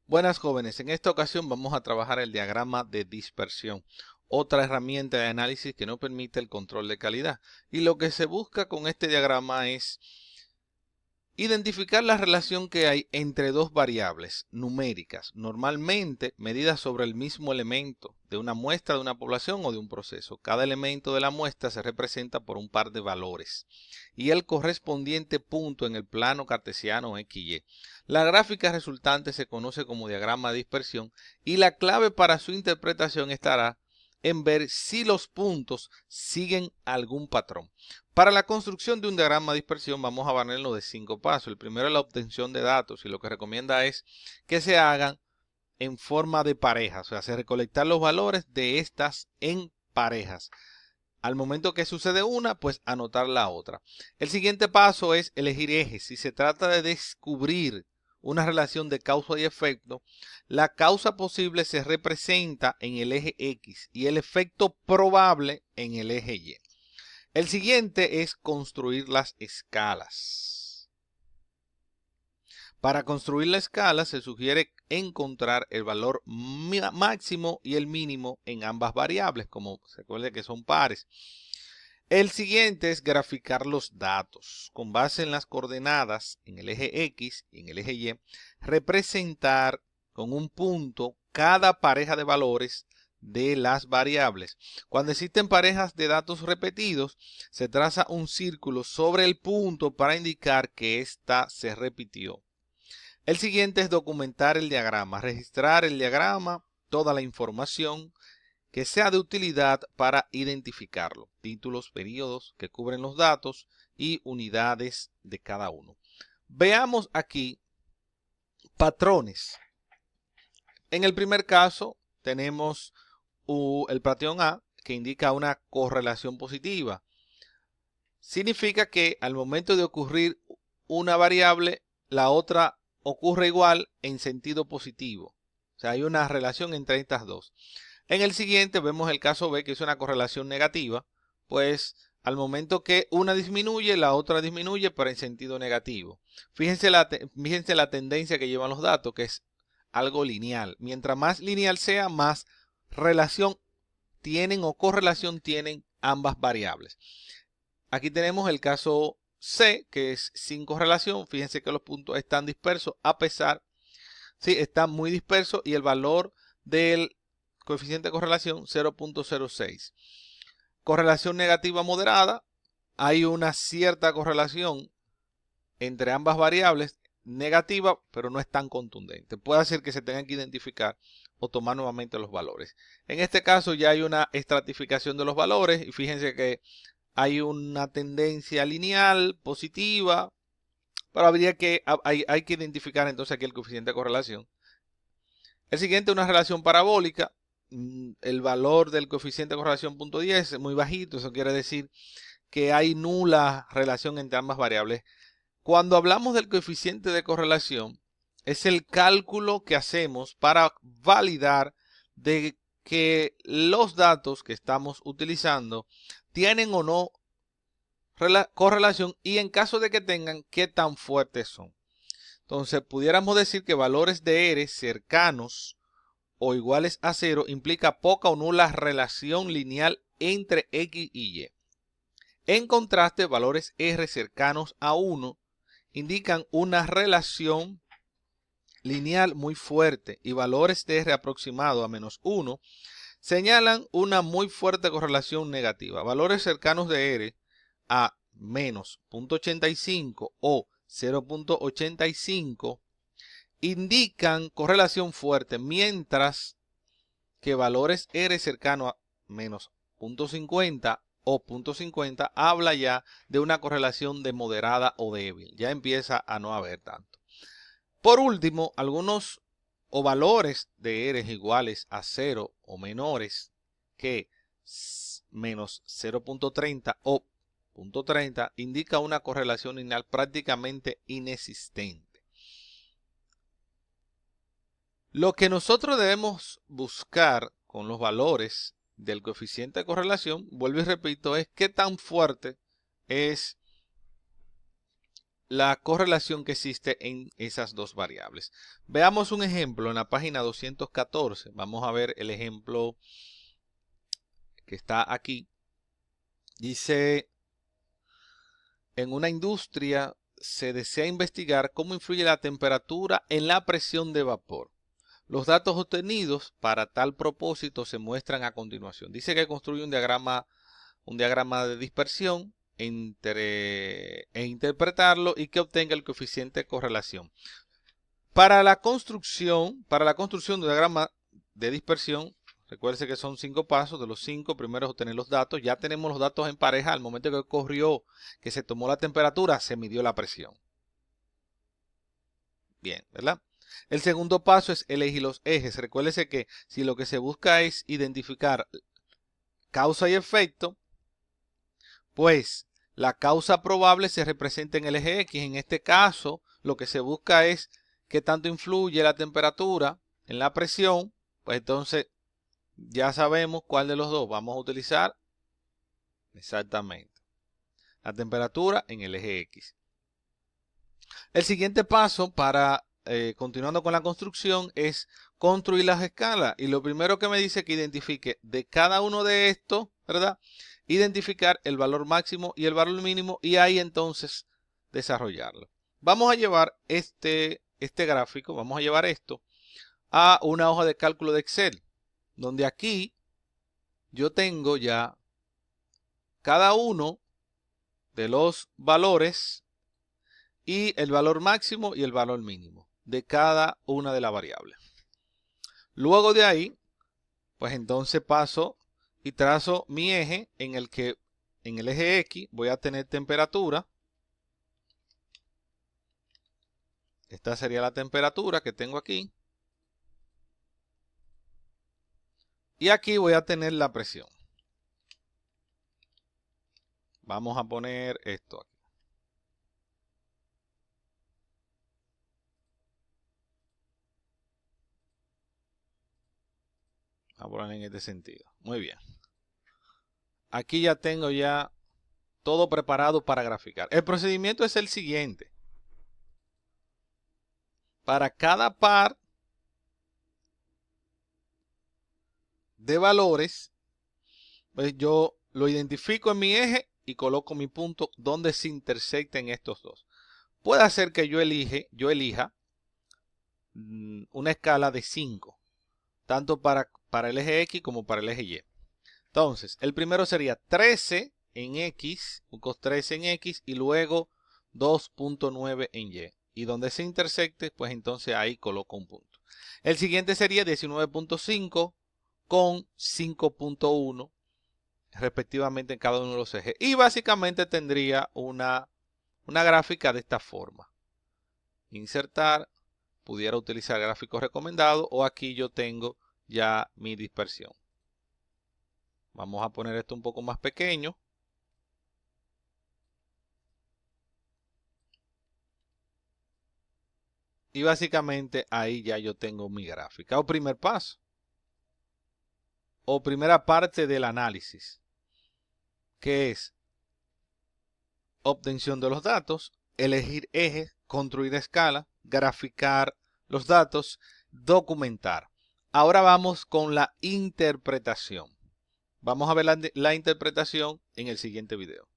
Buenas jóvenes, en esta ocasión vamos a trabajar el diagrama de dispersión, otra herramienta de análisis que nos permite el control de calidad. Y lo que se busca con este diagrama es identificar la relación que hay entre dos variables numéricas, normalmente medidas sobre el mismo elemento de una muestra de una población o de un proceso. Cada elemento de la muestra se representa por un par de valores y el correspondiente punto en el plano cartesiano XY. La gráfica resultante se conoce como diagrama de dispersión y la clave para su interpretación estará en ver si los puntos siguen algún patrón. Para la construcción de un diagrama de dispersión vamos a valerlo de 5 pasos. El primero es la obtención de datos y lo que recomienda es que se hagan en forma de parejas, o sea, se recolectar los valores de estas en parejas. Al momento que sucede una, pues anotar la otra. El siguiente paso es elegir ejes. Si se trata de descubrir una relación de causa y efecto, la causa posible se representa en el eje X y el efecto probable en el eje Y. El siguiente es construir las escalas. Para construir la escala se sugiere encontrar el valor máximo y el mínimo en ambas variables, como se acuerde que son pares. El siguiente es graficar los datos. Con base en las coordenadas en el eje X y en el eje Y, representar con un punto cada pareja de valores de las variables. Cuando existen parejas de datos repetidos, se traza un círculo sobre el punto para indicar que ésta se repitió. El siguiente es documentar el diagrama, registrar el diagrama, toda la información que sea de utilidad para identificarlo, títulos, periodos que cubren los datos y unidades de cada uno. Veamos aquí patrones. En el primer caso tenemos el patrón A, que indica una correlación positiva. Significa que al momento de ocurrir una variable, la otra ocurre igual en sentido positivo. O sea, hay una relación entre estas dos. En el siguiente vemos el caso B, que es una correlación negativa, pues al momento que una disminuye, la otra disminuye, pero en sentido negativo. Fíjense la tendencia que llevan los datos, que es algo lineal. Mientras más lineal sea, más relación tienen o correlación tienen ambas variables. Aquí tenemos el caso C, que es sin correlación. Fíjense que los puntos están dispersos a pesar, sí, están muy dispersos y el valor del coeficiente de correlación 0.06. Correlación negativa moderada. Hay una cierta correlación entre ambas variables negativa, pero no es tan contundente. Puede hacer que se tengan que identificar o tomar nuevamente los valores. En este caso ya hay una estratificación de los valores y fíjense que hay una tendencia lineal positiva, pero hay que identificar entonces aquí el coeficiente de correlación. El siguiente es una relación parabólica. El valor del coeficiente de correlación 0.10 es muy bajito, eso quiere decir que hay nula relación entre ambas variables. Cuando hablamos del coeficiente de correlación, es el cálculo que hacemos para validar de que los datos que estamos utilizando tienen o no correlación y en caso de que tengan, qué tan fuertes son. Entonces, pudiéramos decir que valores de R cercanos o iguales a 0 implica poca o nula relación lineal entre X y Y. En contraste, valores R cercanos a 1 indican una relación lineal muy fuerte y valores de R aproximado a -1 señalan una muy fuerte correlación negativa. Valores cercanos de R a menos 0.85 o 0.85 indican correlación fuerte, mientras que valores R cercano a menos 0.50 o 0.50 habla ya de una correlación de moderada o débil. Ya empieza a no haber tanto. Por último, algunos o valores de R iguales a 0 o menores que menos 0.30 o 0.30 indica una correlación lineal prácticamente inexistente. Lo que nosotros debemos buscar con los valores del coeficiente de correlación, vuelvo y repito, es qué tan fuerte es la correlación que existe en esas dos variables. Veamos un ejemplo en la página 214. Vamos a ver el ejemplo que está aquí. Dice, en una industria se desea investigar cómo influye la temperatura en la presión de vapor. Los datos obtenidos para tal propósito se muestran a continuación. Dice que construye un diagrama de dispersión e interpretarlo y que obtenga el coeficiente de correlación. Para la construcción de un diagrama de dispersión, recuérdense que son 5 pasos. De los 5, primero es obtener los datos. Ya tenemos los datos en pareja. Al momento que se tomó la temperatura, se midió la presión. Bien, ¿verdad? El segundo paso es elegir los ejes. Recuérdese que si lo que se busca es identificar causa y efecto, pues la causa probable se representa en el eje X. En este caso, lo que se busca es qué tanto influye la temperatura en la presión. Pues entonces ya sabemos cuál de los dos vamos a utilizar. Exactamente. La temperatura en el eje X. El siguiente paso para continuando con la construcción es construir las escalas. Y lo primero que me dice que identifique de cada uno de estos, ¿verdad? Identificar el valor máximo y el valor mínimo y ahí entonces desarrollarlo. Vamos a llevar este gráfico, vamos a llevar esto a una hoja de cálculo de Excel, donde aquí yo tengo ya cada uno de los valores y el valor máximo y el valor mínimo de cada una de las variables. Luego de ahí, pues entonces paso y trazo mi eje en el que en el eje X voy a tener temperatura. Esta sería la temperatura que tengo aquí. Y aquí voy a tener la presión. Vamos a poner esto aquí. Vamos a poner en este sentido. Muy bien. Aquí ya tengo ya todo preparado para graficar. El procedimiento es el siguiente. Para cada par de valores, pues yo lo identifico en mi eje y coloco mi punto donde se intersecten estos dos. Puede ser que yo elija una escala de 5, tanto para el eje X como para el eje Y. Entonces, el primero sería 13 en X, busco 13 en X y luego 2.9 en Y. Y donde se intersecte, pues entonces ahí coloco un punto. El siguiente sería 19.5 con 5.1 respectivamente en cada uno de los ejes. Y básicamente tendría una gráfica de esta forma. Insertar, pudiera utilizar gráficos recomendados o aquí yo tengo ya mi dispersión. Vamos a poner esto un poco más pequeño. Y básicamente ahí ya yo tengo mi gráfica o primer paso. O primera parte del análisis, que es obtención de los datos, elegir ejes, construir escala, graficar los datos, documentar. Ahora vamos con la interpretación. Vamos a ver la interpretación en el siguiente video.